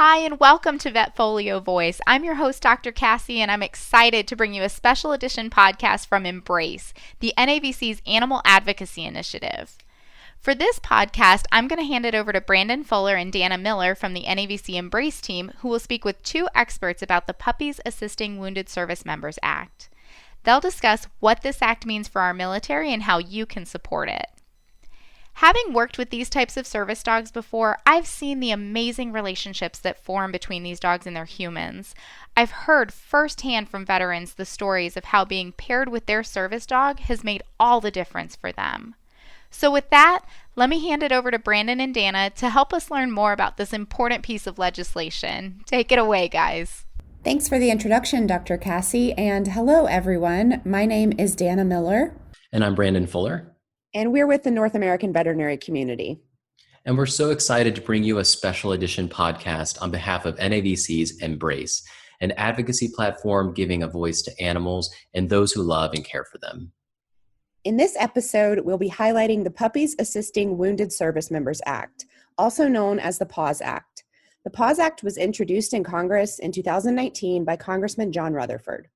Hi, and welcome to Vetfolio Voice. I'm your host, Dr. Cassie, and I'm excited to bring you a special edition podcast from Embrace, the NAVC's Animal Advocacy Initiative. For this podcast, I'm going to hand it over to Brandon Fuller and Dana Miller from the NAVC Embrace team, who will speak with two experts about the Puppies Assisting Wounded Service Members Act. They'll discuss what this act means for our military and how you can support it. Having worked with these types of service dogs before, I've seen the amazing relationships that form between these dogs and their humans. I've heard firsthand from veterans the stories of how being paired with their service dog has made all the difference for them. So with that, let me hand it over to Brandon and Dana to help us learn more about this important piece of legislation. Take it away, guys. Thanks for the introduction, Dr. Cassie, and hello, everyone. My name is Dana Miller. And I'm Brandon Fuller. And we're with the North American veterinary community. And we're so excited to bring you a special edition podcast on behalf of NAVC's Embrace, an advocacy platform giving a voice to animals and those who love and care for them. In this episode, we'll be highlighting the Puppies Assisting Wounded Service Members Act, also known as the PAWS Act. The PAWS Act was introduced in Congress in 2019 by Congressman John Rutherford.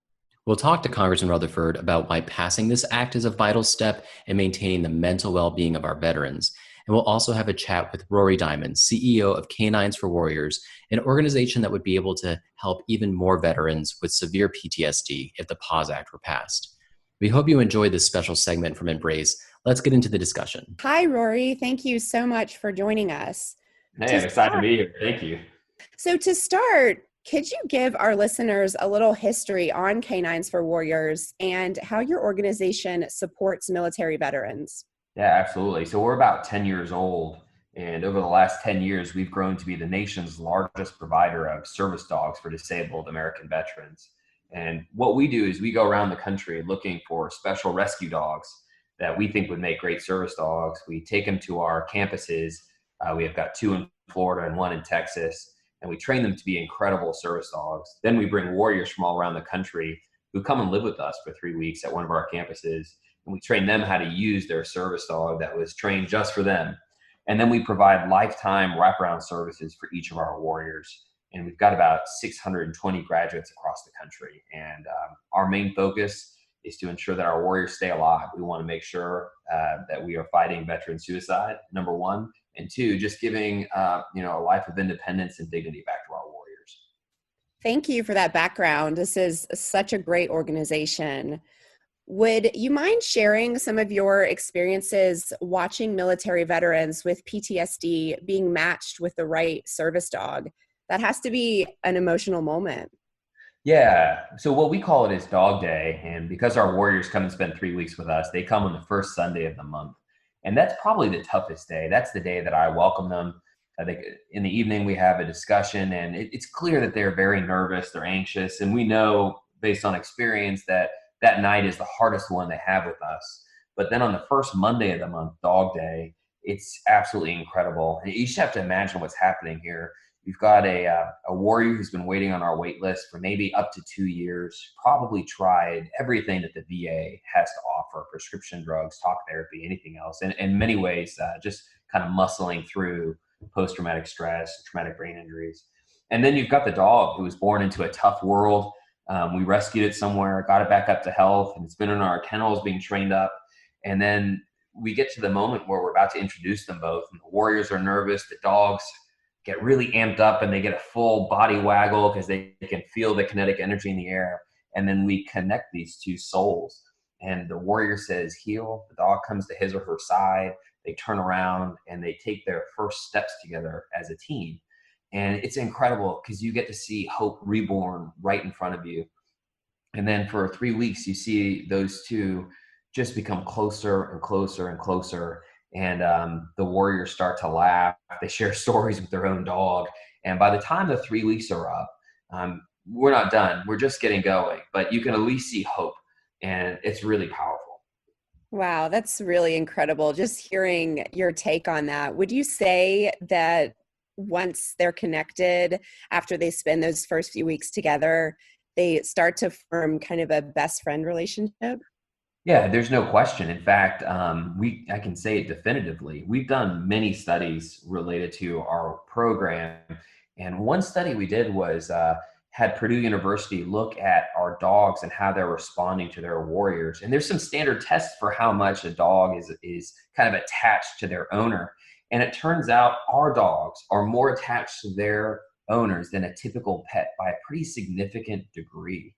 We'll talk to Congressman Rutherford about why passing this act is a vital step in maintaining the mental well-being of our veterans. And we'll also have a chat with Rory Diamond, CEO of Canines for Warriors, an organization that would be able to help even more veterans with severe PTSD if the PAWS Act were passed. We hope you enjoyed this special segment from Embrace. Let's get into the discussion. Hi, Rory. Thank you so much for joining us. Hey, I'm excited to be here. Thank you. So to start, could you give our listeners a little history on Canines for Warriors and how your organization supports military veterans? Yeah, absolutely. So we're about 10 years old, and over the last 10 years, we've grown to be the nation's largest provider of service dogs for disabled American veterans. And what we do is we go around the country looking for special rescue dogs that we think would make great service dogs. We take them to our campuses. We have got 2 in Florida and 1 in Texas. And we train them to be incredible service dogs. Then we bring warriors from all around the country who come and live with us for 3 weeks at one of our campuses. And we train them how to use their service dog that was trained just for them. And then we provide lifetime wraparound services for each of our warriors. And we've got about 620 graduates across the country. And our main focus is to ensure that our warriors stay alive. We want to make sure that we are fighting veteran suicide, number one. And 2, just giving a life of independence and dignity back to our warriors. Thank you for that background. This is such a great organization. Would you mind sharing some of your experiences watching military veterans with PTSD being matched with the right service dog? That has to be an emotional moment. Yeah. So what we call it is Dog Day. And because our warriors come and spend 3 weeks with us, they come on the first Sunday of the month. And that's probably the toughest day. That's the day that I welcome them. I think in the evening we have a discussion, and it's clear that they're very nervous, they're anxious, and we know based on experience that that night is the hardest one they have with us. But then on the first Monday of the month, Dog Day, it's absolutely incredible. And you just have to imagine what's happening here. We've got a warrior who's been waiting on our wait list for maybe up to 2 years, probably tried everything that the VA has to offer, prescription drugs, talk therapy, anything else. And in many ways, just kind of muscling through post-traumatic stress, traumatic brain injuries. And then you've got the dog who was born into a tough world. We rescued it somewhere, got it back up to health, and it's been in our kennels being trained up. And then we get to the moment where we're about to introduce them both. And the warriors are nervous, the dogs get really amped up, and they get a full body waggle because they can feel the kinetic energy in the air. And then we connect these 2 souls. And the warrior says, heel. The dog comes to his or her side. They turn around and they take their first steps together as a team. And it's incredible because you get to see hope reborn right in front of you. And then for 3 weeks, you see those 2 just become closer and closer and closer. And the warriors start to laugh. They share stories with their own dog. And by the time the 3 weeks are up, we're not done. We're just getting going. But you can at least see hope. And it's really powerful. Wow, that's really incredible. Just hearing your take on that. Would you say that once they're connected, after they spend those first few weeks together, they start to form kind of a best friend relationship? Yeah, there's no question. In fact, I can say it definitively. We've done many studies related to our program, And one study we did was had Purdue University look at our dogs and how they're responding to their warriors. And there's some standard tests for how much a dog is kind of attached to their owner. And it turns out our dogs are more attached to their owners than a typical pet by a pretty significant degree.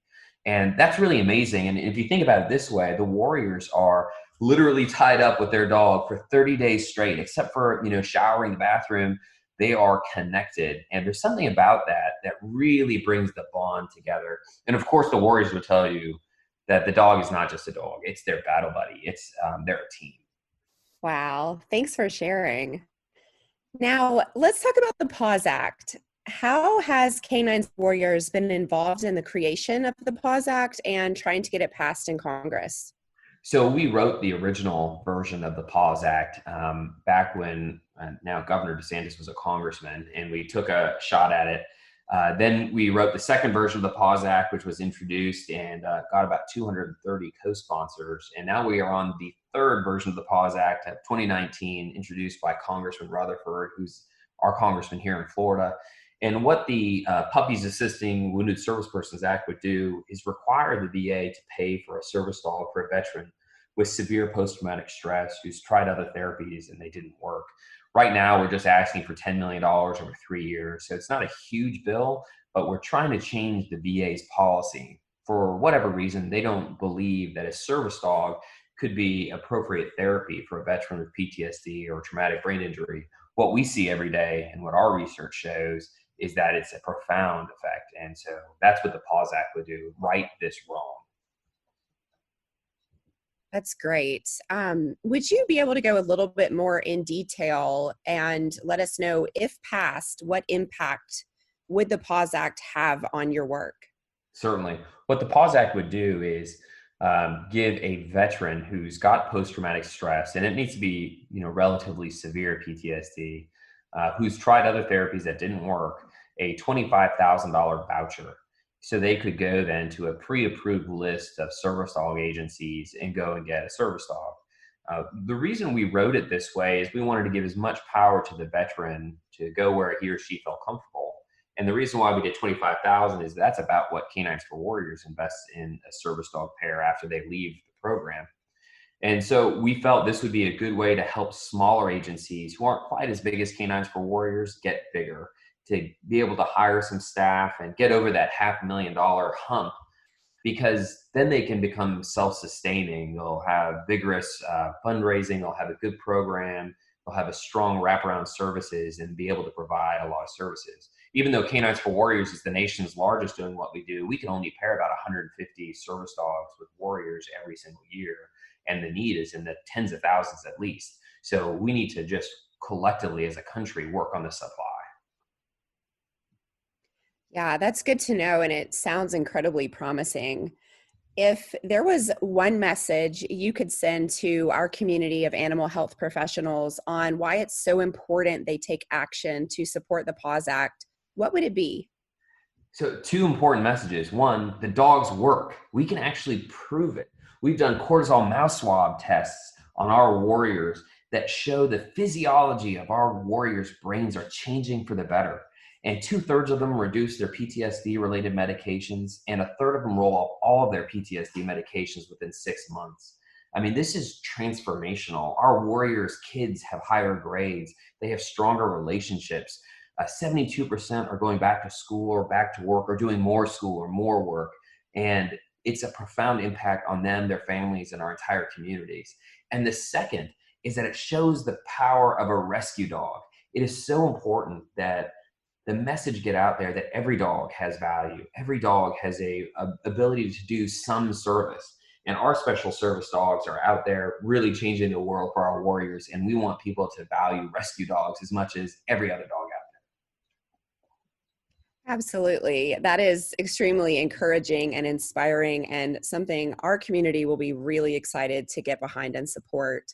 And that's really amazing. And if you think about it this way, the warriors are literally tied up with their dog for 30 days straight, except for, showering the bathroom. They are connected. And there's something about that really brings the bond together. And of course, the warriors would tell you that the dog is not just a dog. It's their battle buddy. They're a team. Wow. Thanks for sharing. Now, let's talk about the PAWS Act. How has Canines Warriors been involved in the creation of the PAWS Act and trying to get it passed in Congress? So we wrote the original version of the PAWS Act back when now Governor DeSantis was a congressman, and we took a shot at it. Then we wrote the second version of the PAWS Act, which was introduced and got about 230 co-sponsors. And now we are on the third version of the PAWS Act of 2019, introduced by Congressman Rutherford, who's our congressman here in Florida. And what the Puppies Assisting Wounded Service Persons Act would do is require the VA to pay for a service dog for a veteran with severe post-traumatic stress who's tried other therapies and they didn't work. Right now, we're just asking for $10 million over 3 years. So it's not a huge bill, but we're trying to change the VA's policy. For whatever reason, they don't believe that a service dog could be appropriate therapy for a veteran with PTSD or traumatic brain injury. What we see every day and what our research shows is that it's a profound effect. And so that's what the PAWS Act would do, right this wrong. That's great. Would you be able to go a little bit more in detail and let us know, if passed, what impact would the PAWS Act have on your work? Certainly. What the PAWS Act would do is give a veteran who's got post-traumatic stress, and it needs to be, relatively severe PTSD, who's tried other therapies that didn't work, a $25,000 voucher. So they could go then to a pre-approved list of service dog agencies and go and get a service dog. The reason we wrote it this way is we wanted to give as much power to the veteran to go where he or she felt comfortable. And the reason why we did $25,000 is that's about what Canines for Warriors invests in a service dog pair after they leave the program. And so we felt this would be a good way to help smaller agencies who aren't quite as big as Canines for Warriors get bigger, to be able to hire some staff and get over that $500,000 hump, because then they can become self-sustaining. They'll have vigorous fundraising. They'll have a good program. They'll have a strong wraparound services and be able to provide a lot of services. Even though Canines for Warriors is the nation's largest doing what we do, we can only pair about 150 service dogs with warriors every single year. And the need is in the tens of thousands at least. So we need to just collectively as a country work on the supply. Yeah, that's good to know. And it sounds incredibly promising. If there was one message you could send to our community of animal health professionals on why it's so important they take action to support the PAWS Act, what would it be? So 2 important messages. One, the dogs work. We can actually prove it. We've done cortisol mouse swab tests on our warriors that show the physiology of our warriors' brains are changing for the better. And 2/3 of them reduce their PTSD-related medications, and 1/3 of them roll off all of their PTSD medications within 6 months. I mean, this is transformational. Our warriors' kids have higher grades. They have stronger relationships. 72% are going back to school or back to work or doing more school or more work. And it's a profound impact on them, their families, and our entire communities. And the second is that it shows the power of a rescue dog. It is so important that the message get out there that every dog has value. Every dog has a ability to do some service. And our special service dogs are out there really changing the world for our warriors. And we want people to value rescue dogs as much as every other dog out there. Absolutely. That is extremely encouraging and inspiring, and something our community will be really excited to get behind and support.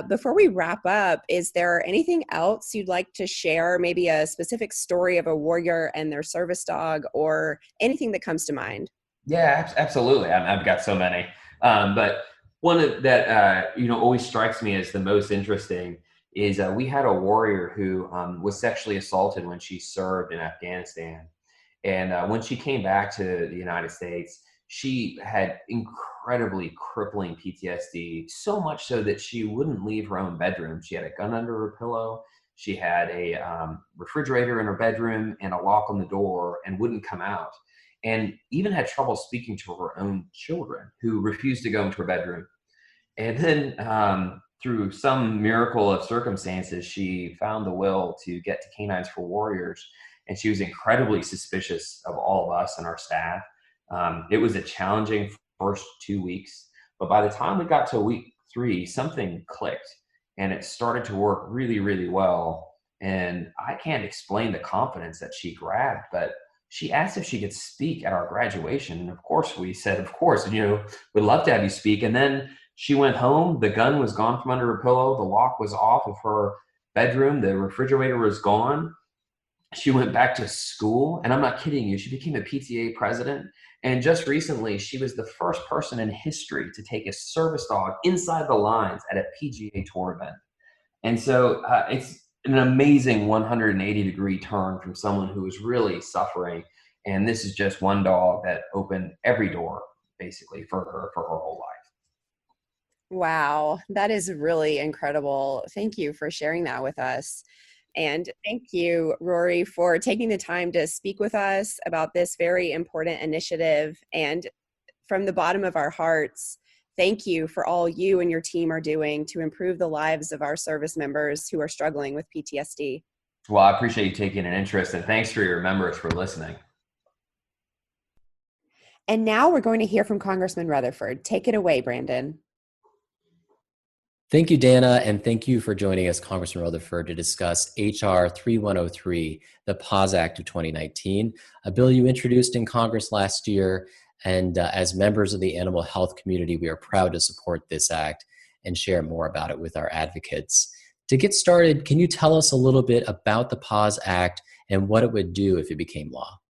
Before we wrap up, is there anything else you'd like to share? Maybe a specific story of a warrior and their service dog, or anything that comes to mind? Yeah, absolutely. I've got so many. But one that always strikes me as the most interesting is we had a warrior who was sexually assaulted when she served in Afghanistan. And when she came back to the United States, she had incredibly crippling PTSD, so much so that she wouldn't leave her own bedroom. She had a gun under her pillow. She had a refrigerator in her bedroom and a lock on the door and wouldn't come out. And even had trouble speaking to her own children who refused to go into her bedroom. And then through some miracle of circumstances, she found the will to get to Canines for Warriors. And she was incredibly suspicious of all of us and our staff. It was a challenging first 2 weeks, but by the time we got to week 3, something clicked and it started to work really, really well. And I can't explain the confidence that she grabbed, but she asked if she could speak at our graduation. And of course we said, of course, we'd love to have you speak. And then she went home. The gun was gone from under her pillow. The lock was off of her bedroom. The refrigerator was gone. She went back to school, and I'm not kidding you, she became a PTA president. And just recently, she was the first person in history to take a service dog inside the lines at a PGA Tour event. And so it's an amazing 180-degree turn from someone who was really suffering. And this is just one dog that opened every door, basically, for her whole life. Wow, that is really incredible. Thank you for sharing that with us. And thank you, Rory, for taking the time to speak with us about this very important initiative. And from the bottom of our hearts, thank you for all you and your team are doing to improve the lives of our service members who are struggling with PTSD. Well, I appreciate you taking an interest, and thanks for your members for listening. And now we're going to hear from Congressman Rutherford. Take it away, Brandon. Thank you, Dana, and thank you for joining us, Congressman Rutherford, to discuss H.R. 3103, the PAWS Act of 2019, a bill you introduced in Congress last year. And as members of the animal health community, we are proud to support this act and share more about it with our advocates. To get started, can you tell us a little bit about the PAWS Act and what it would do if it became law?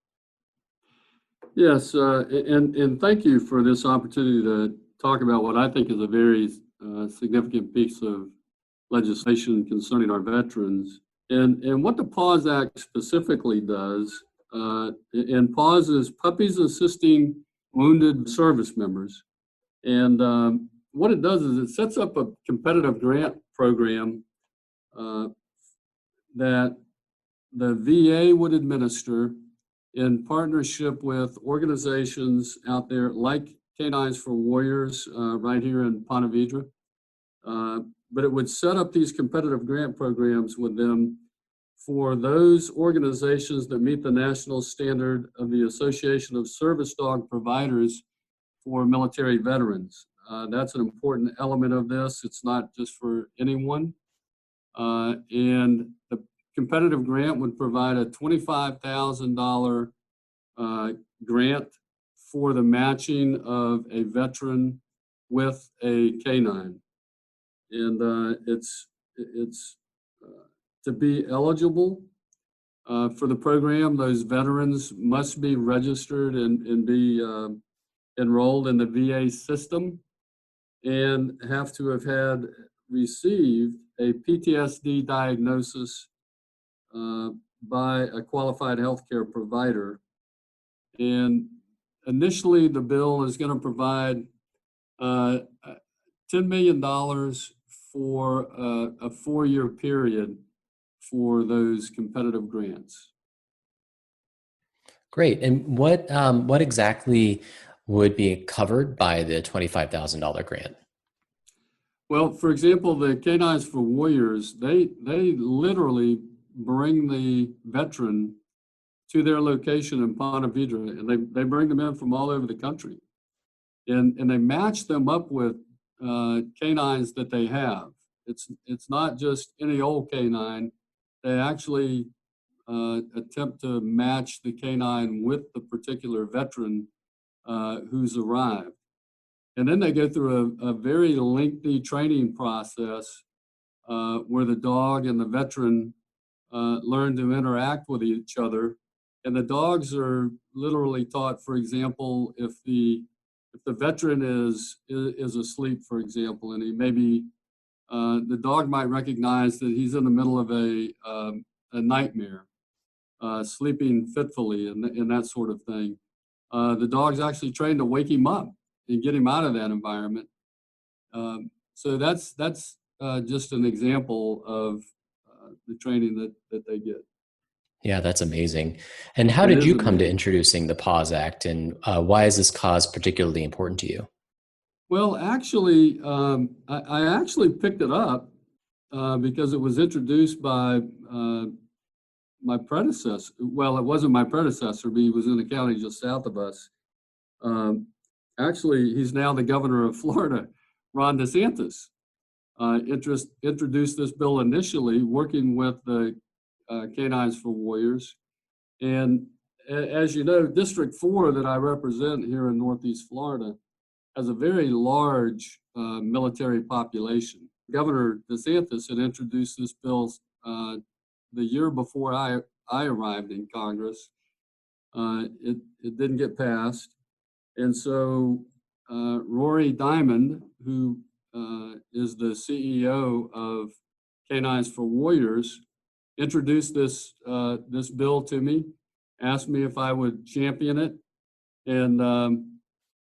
Yes, and thank you for this opportunity to talk about what I think is a very significant piece of legislation concerning our veterans. And what the PAWS Act specifically does, and PAWS is Puppies Assisting Wounded Service Members. And what it does is it sets up a competitive grant program that the VA would administer in partnership with organizations out there like Canines for Warriors right here in Ponte Vedra. But it would set up these competitive grant programs with them for those organizations that meet the national standard of the Association of Service Dog Providers for military veterans. That's an important element of this. It's not just for anyone. And the competitive grant would provide a $25,000 grant for the matching of a veteran with a canine. And it's to be eligible for the program, those veterans must be registered and be enrolled in the VA system and have to have had received a PTSD diagnosis by a qualified healthcare provider. And initially, the bill is going to provide $10 million for a 4-year period for those competitive grants. Great. And what exactly would be covered by the $25,000 grant? Well, for example, the Canines for Warriors, they literally bring the veteran to their location in Ponte Vedra, and they bring them in from all over the country. And they match them up with canines that they have. It's not just any old canine. They actually attempt to match the canine with the particular veteran who's arrived. And then they go through a very lengthy training process where the dog and the veteran learn to interact with each other. And the dogs are literally taught, for example, if the veteran is asleep, for example, and he maybe the dog might recognize that he's in the middle of a nightmare, sleeping fitfully and that sort of thing. The dog's actually trained to wake him up and get him out of that environment. So that's just an example of the training that they get. Yeah, that's amazing. And how It did is you come to amazing. introducing the PAWS Act, and why is this cause particularly important to you? Well, actually, I actually picked it up because it was introduced by my predecessor. Well, it wasn't my predecessor, but he was in the county just south of us. Um, Actually, he's now the governor of Florida, Ron DeSantis. Introduced this bill initially, working with the Canines for Warriors. And as you know, District 4 that I represent here in Northeast Florida has a very large military population. Governor DeSantis had introduced this bill the year before I arrived in Congress. It didn't get passed. And so Rory Diamond, who is the CEO of Canines for Warriors, introduced this bill to me, asked me if I would champion it. And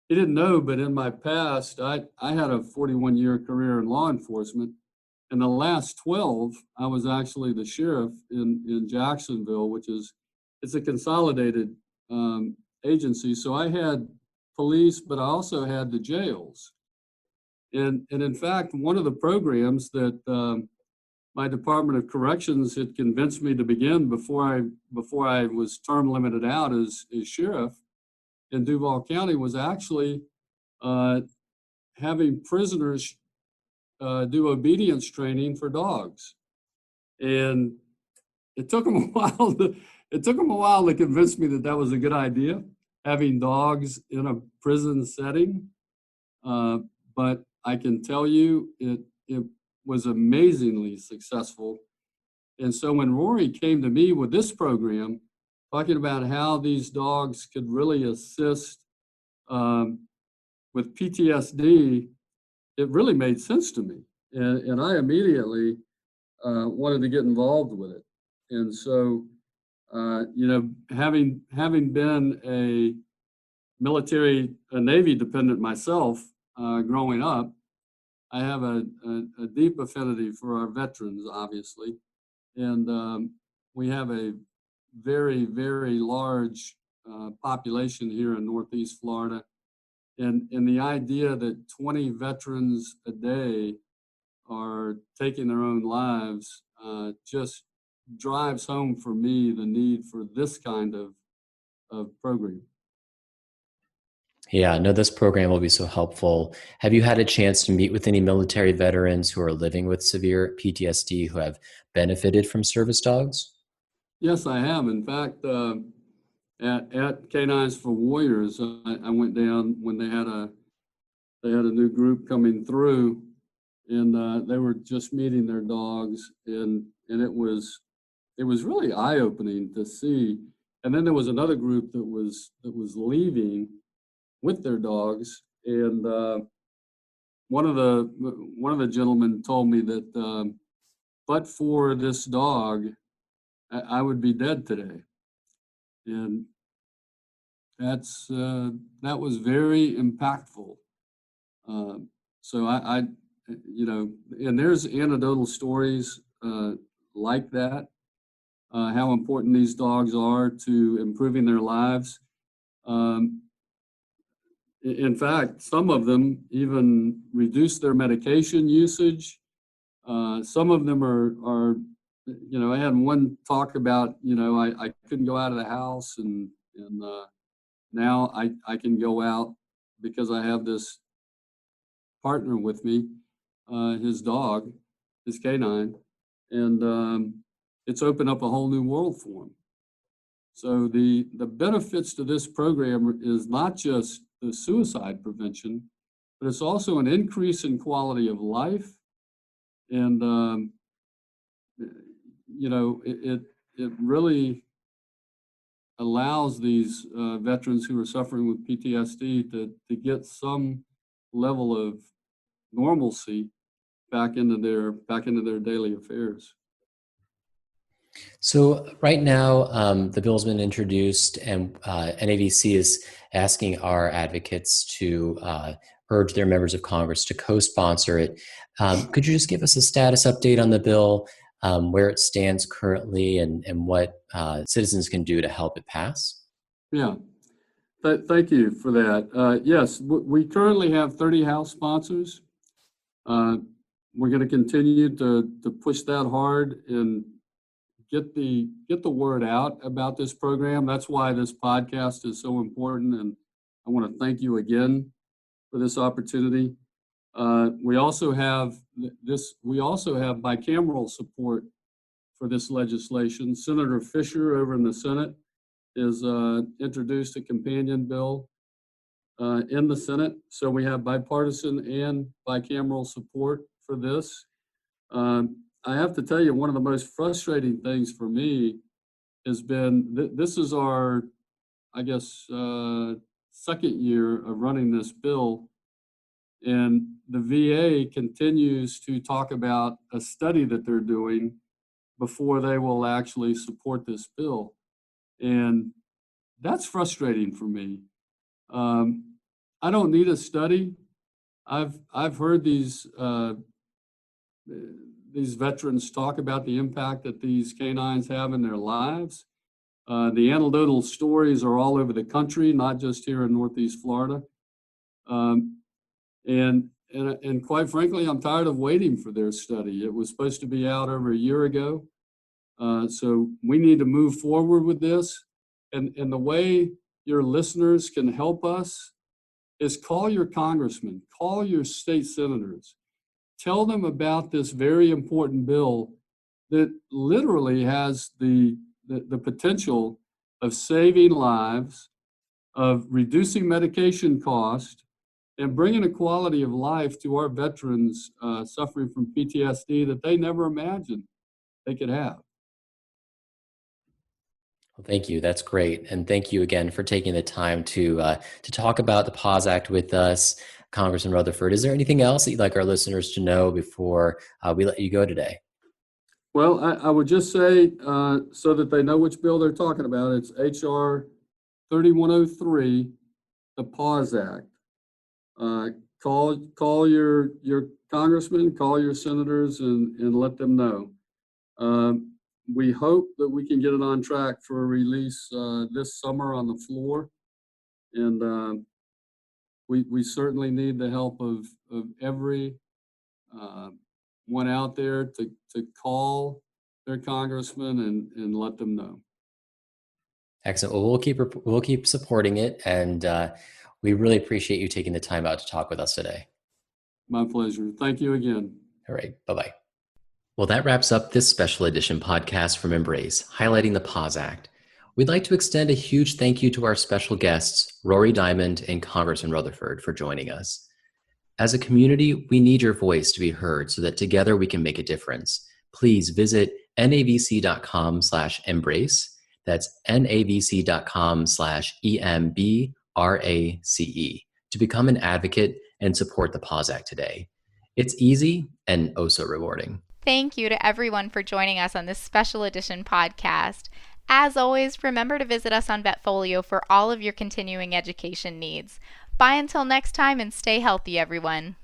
he didn't know, but in my past, I had a 41-year career in law enforcement. In the last 12, I was actually the sheriff in Jacksonville, it's a consolidated agency. So I had police, but I also had the jails. And in fact, one of the programs that my Department of Corrections had convinced me to begin before I was term limited out as sheriff in Duval County was actually having prisoners do obedience training for dogs. And it took them a while to convince me that was a good idea, having dogs in a prison setting. But I can tell you it was amazingly successful. And so when Rory came to me with this program, talking about how these dogs could really assist with PTSD, it really made sense to me. And I immediately wanted to get involved with it. And so, having been a Navy dependent myself growing up, I have a deep affinity for our veterans, obviously. And we have a very, very large population here in Northeast Florida. And the idea that 20 veterans a day are taking their own lives just drives home for me the need for this kind of program. Yeah, no, this program will be so helpful. Have you had a chance to meet with any military veterans who are living with severe PTSD who have benefited from service dogs? Yes, I have. In fact, at Canines for Warriors, I went down when they had a new group coming through, and they were just meeting their dogs, and it was really eye-opening to see. And then there was another group that was leaving with their dogs, and one of the gentlemen told me that but for this dog, I would be dead today. And that was very impactful. So I and there's anecdotal stories like that, how important these dogs are to improving their lives. In fact, some of them even reduce their medication usage. Some of them are I had one talk about, I couldn't go out of the house and now I can go out because I have this partner with me, his dog, his canine, and it's opened up a whole new world for him. So the benefits to this program is not just the suicide prevention, but it's also an increase in quality of life. And it really allows these veterans who are suffering with PTSD to get some level of normalcy back into their daily affairs. So right now, the bill's been introduced, and NAVC is asking our advocates to urge their members of Congress to co-sponsor it. Could you just give us a status update on the bill, where it stands currently, and what citizens can do to help it pass? Yeah, thank you for that. Yes, we currently have 30 House sponsors. We're going to continue to push that hard and get the word out about this program. That's why this podcast is so important, and I want to thank you again for this opportunity. We also have bicameral support for this legislation. Senator Fisher over in the Senate has introduced a companion bill in the Senate, so we have bipartisan and bicameral support for this. I have to tell you, one of the most frustrating things for me has been this is our, I guess, second year of running this bill, and the VA continues to talk about a study that they're doing before they will actually support this bill, and that's frustrating for me. I don't need a study. I've heard these veterans talk about the impact that these canines have in their lives. The anecdotal stories are all over the country, not just here in Northeast Florida. And quite frankly, I'm tired of waiting for their study. It was supposed to be out over a year ago. So we need to move forward with this. And the way your listeners can help us is call your congressman, call your state senators. Tell them about this very important bill that literally has the potential of saving lives, of reducing medication cost, and bringing a quality of life to our veterans suffering from PTSD that they never imagined they could have. Well, thank you. That's great. And thank you again for taking the time to talk about the PAWS Act with us, Congressman Rutherford. Is there anything else that you'd like our listeners to know before we let you go today? Well, I would just say, so that they know which bill they're talking about, it's H.R. 3103, the PAWS Act. Call your congressman, call your senators, and let them know. We hope that we can get it on track for a release this summer on the floor, and we certainly need the help of every one out there to call their congressman and let them know. Excellent. Well, we'll keep supporting it, and we really appreciate you taking the time out to talk with us today. My pleasure. Thank you again. All right. Bye-bye. Well, that wraps up this special edition podcast from Embrace, highlighting the PAWS Act. We'd like to extend a huge thank you to our special guests, Rory Diamond and Congressman Rutherford, for joining us. As a community, we need your voice to be heard so that together we can make a difference. Please visit navc.com/embrace. That's navc.com/EMBRACE to become an advocate and support the PAWS Act today. It's easy and oh so rewarding. Thank you to everyone for joining us on this special edition podcast. As always, remember to visit us on Vetfolio for all of your continuing education needs. Bye until next time, and stay healthy, everyone.